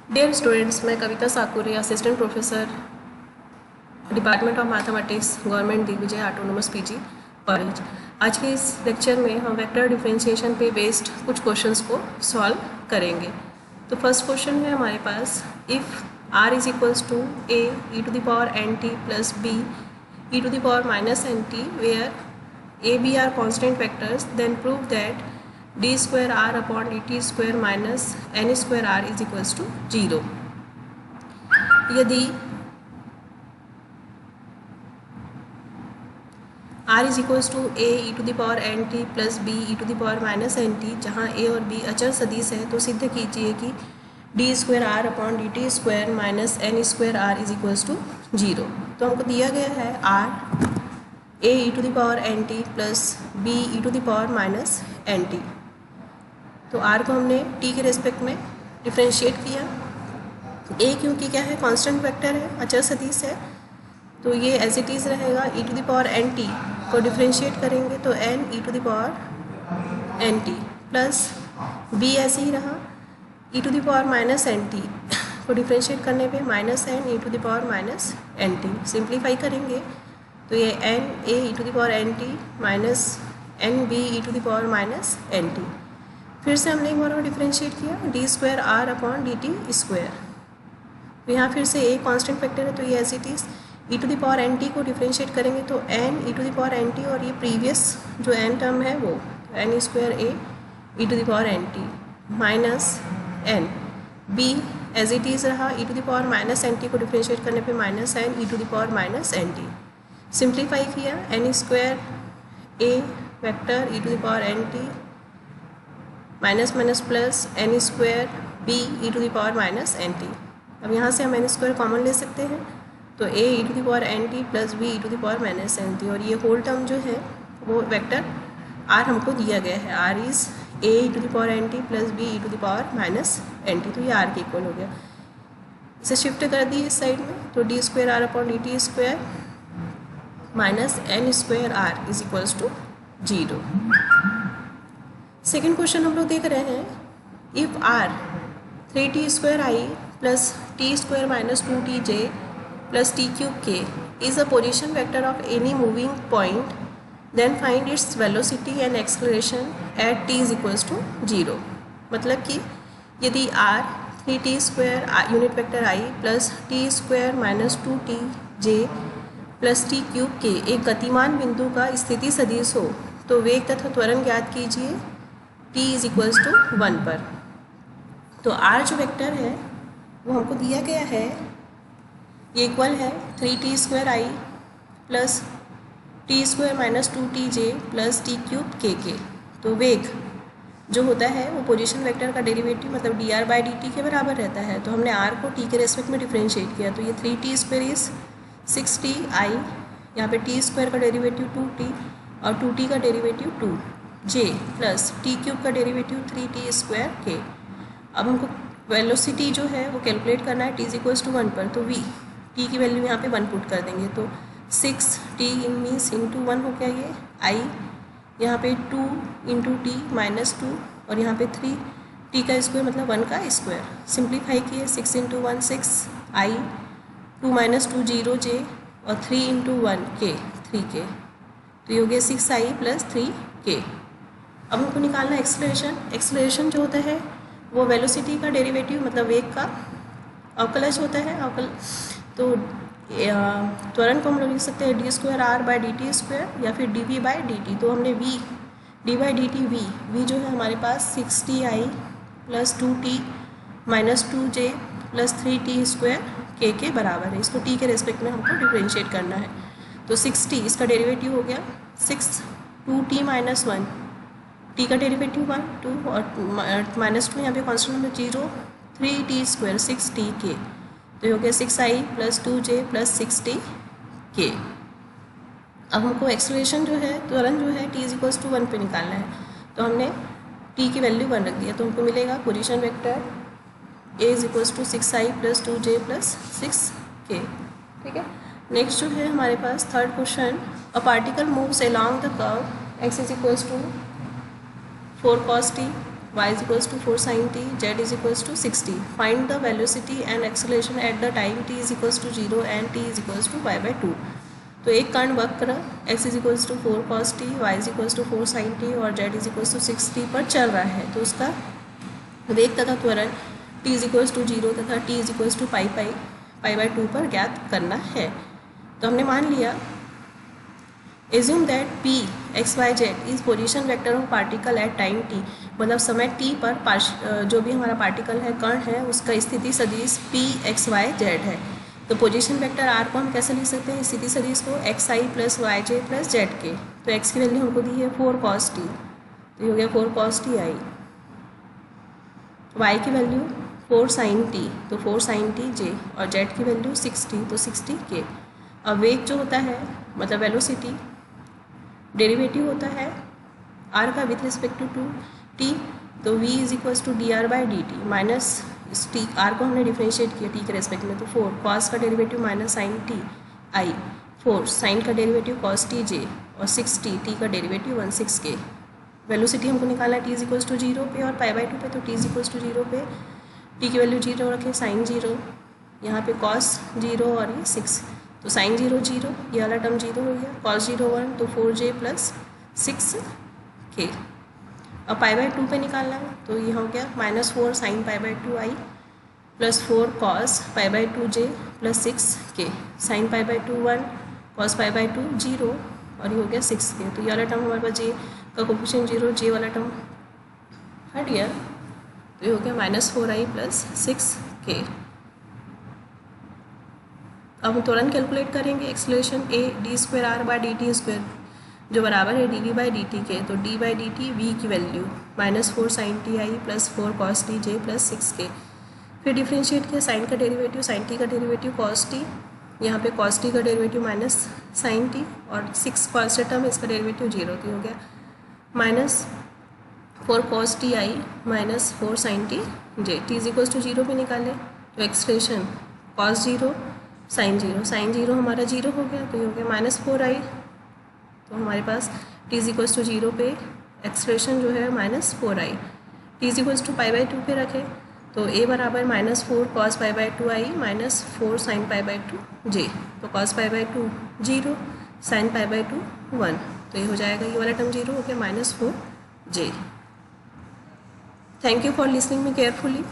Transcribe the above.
Dear students, मैं Kavita Sakure, assistant professor, department of mathematics, government Digvijay autonomous PG college. आज के इस लेक्चर में हम वेक्टर डिफरेंशिएशन पे बेस्ड कुछ क्वेश्चंस को सॉल्व करेंगे। तो फर्स्ट क्वेश्चन है हमारे पास, if r is equals to a e to the power N T plus b e to the power minus N T where a b are constant vectors, then prove that d square r upon D T square minus N square r is equals to 0। यदि r is equals to a e to the power N T plus b e to the power minus N T, जहाँ a और b अचर सदिश है, तो सिद्ध कीजिए कि d square r upon D T square minus N square r is equals to 0। तो हमको दिया गया है r a e to the power N T plus b e to the power minus N t. तो r को हमने t के respect में डिफ्रेंशिएट किया। a क्योंकि क्या है, कांस्टेंट वेक्टर है, अचर सदिश है, तो ये एज इट इज़ रहेगा। e to the power N t को डिफ्रेंशिएट करेंगे तो n e to the power N T plus b ऐसे ही रहा। e to the power minus N t को डिफ्रेंशिएट करने पे minus n e to the power minus N t. Simplify करेंगे तो ये n a e to the power N t minus n b e to the power minus N t. फिर से हमने एक बार और डिफ्रेंशिएट किया, d square r upon D T square. तो यहाँ फिर से a कांस्टेंट फैक्टर है, तो ये as it is e to the power N t को डिफ्रेंशिएट करेंगे तो n e to the power N t, और ये प्रीवियस जो n टर्म है वो n square a e to the power N t minus n b as it is रहा। e to the power minus N t को differentiate करने पे minus n e to the power minus N t. Simplify किया, n square a vector e to the power N t minus minus plus n square b e to the power minus N t. अब यहाँ से हम n square common ले सकते हैं, तो a e to the power N T plus b e to the power minus N t, और ये होल टर्म जो है वो वेक्टर r हमको दिया गया है। r is a e to the power N T plus b e to the power minus N t, तो ये r के इक्वल हो गया। इसे शिफ्ट कर दिए इस साइड में, तो d square r upon D T square minus N square r is equals to 0। Second question हम लोग देख रहे हैं, if r 3t square i plus T square minus 2tj plus T cube K is a position vector of any moving point, then find its velocity and acceleration at t is equals to 0। मतलब कि यदि r 3t square unit vector i plus T square minus 2tj plus T cube के एक गतिमान बिंदु का स्थिति सदिश हो, तो वेग तथा त्वरण ज्ञात कीजिए t इज इक्वल्स टू 1 पर। तो r जो वेक्टर है वो हमको दिया गया है, ये इक्वल है 3t square i plus T square minus 2tj plus T cube के। तो वेग जो होता है वो पोजीशन वेक्टर का डेरिवेटिव मतलब dr बाई dt के बराबर रहता है। तो हमने r को t के रेस्पेक्ट में डिफ्रेंशिएट किया, तो ये 3t square is 6t i, यहाँ पे t स्क्वायर का डेरिवेटिव 2t और 2t का derivative 2j plus T cube का डेरिवेटिव 3t स्क्वायर के। अब हमको वेलोसिटी जो है वो कैलकुलेट करना है t इज इक्वल्स टू 1 पर, तो v t की वैल्यू यहाँ पे 1 पुट कर देंगे, तो 6t इन मीन्स इंटू 1 हो गया, ये i यहाँ पे 2 इंटू टी माइनस 2 और यहाँ पे 3 t का स्क्वायर मतलब 1 का स्क्वायर। सिंप्लीफाई किए, 6 इंटू 1 6 i 2 माइनस 2 0 j और 3 इंटू 1 k 3k, तो ये हो गया 6i प्लस 3k। अब हमको निकालना है एक्सेलरेशन। एक्सेलरेशन जो होता है वो वेलोसिटी का डेरिवेटिव मतलब वेग का अवकलज होता है, तो त्वरण को हम लोग लिख सकते हैं d square r by d T square या फिर d v by d t. तो हमने v d by d t v जो है हमारे पास 6ti plus 2t minus 2j plus 3t square के बराबर है। इसको t के रेस्पेक्ट में हमको डिफ्रेंशिएट करना है, तो 6t इसका डेरिवेटिव हो गया 6 2t माइनस 1, t का डेरिवेटिव 1 2 और माइनस 2 यहाँ पे constant number 0 3t square 6t के, तो ये हो गया 6i plus 2j plus 6t के। अब हमको एक्सेलरेशन जो है त्वरण जो है t इज इक्वल्स टू 1 पे निकालना है, तो हमने t की वैल्यू 1 रख दिया, तो हमको मिलेगा position vector a is equals to 6i plus 2j plus 6k। ठीक है, नेक्स्ट जो है हमारे पास third question, a particle moves along the curve x is equals to 4 cos t y is equals to 4 sin t, z is equals to 60. Find the velocity and acceleration at the time t is equals to 0 and t is equals to y by 2. तो एक कण वक्र x is equals to 4 cos t, y is equals to 4 sin t और z is equals to 6t पर चल रहा है, तो उसका वेग तथा त्वरण t इज इक्वल्स टू 0 तथा t is equals to pi by 2 पर ज्ञात करना है। तो हमने मान लिया assume that p x y z is position vector of particle at time t, मतलब समय t पर जो भी हमारा पार्टिकल है, कण है, उसका स्थिति सदिश p x y z है। तो पोजीशन वेक्टर r को हम कैसे लिख सकते हैं, स्थिति सदिश को एक्स आई प्लस वाई जे प्लस जेड के। तो x की वैल्यू हमको दी है 4 cos t, तो ये हो गया 4 cos t आई। y की वैल्यू 4 sin t, तो 4 sin t j, और z की वैल्यू 60, तो 60 k। अब वेग जो होता है, मतलब वेलोसिटी, डेरिवेटिव होता है r का विथ रिस्पेक्ट टू t, तो v is equals to d r by d t minus इस टी आर को हमने डिफ्रेंशिएट किया टी के रेस्पेक्ट में, तो 4 cos का derivative minus sine t i, 4 sine का डेरिवेटिव cos टी जे और 6t टी का डेरिवेटिव 16 के। वेलोसिटी हमको निकालना है t इज इक्वल्स टू 0 पे और पाई बाई 2 पे, तो t इज इक्वल्स टू 0 पे t की वैल्यू 0 रखें, साइन 0, यहाँ पे cos 0 और ये 6, तो साइन 0 0, ये वाला टर्म 0 हो गया, cos 0 1, तो 4j प्लस 6k। अब पाई बाई 2 पे निकालना है, तो ये हो गया -4 sine pi by 2 I plus 4 cos pi by 2 J plus 6k, sign pi by 2 1, cos pi by 2 0 और ये हो गया 6k। तो ये वाला टर्म हमारे पास जे का कोफिशिएंट 0, जे वाला टर्म हट गया, तो ये हो गया -4 आई प्लस 6k। अब हम तुरंत कैलकुलेट करेंगे acceleration a d square r by d T square जो बराबर है d v by d t के। तो d by d t v की value -4 sine t i plus 4 cos t j plus 6k। फिर डिफ्रेंशिएट किया, sine का derivative sine t का डेरिवेटिव cos टी, यहाँ पे cos टी का डेरिवेटिव माइनस साइन टी और 6 कॉन्स्टेंट टर्म, इसका डेरिवेटिव 0, तो हो गया -4 cos t i minus 4 sine t j. T is equals to 0 पे निकाले, तो एक्सप्रेशन cos 0 साइन 0 हमारा 0 हो गया, तो ये हो गया -4 आई। तो हमारे पास t इज इक्वल्स टू 0 पे एक्सप्रेशन जो है -4 i. t is equals to pi by 2 पे रखें, तो a बराबर -4 cos pi by 2 i minus 4 sine pi by 2 j, तो cos pi by 2 0, sine pi by 2 1, तो ये हो जाएगा, ये वाला टर्म 0 हो गया -4 j. Thank you for listening me carefully.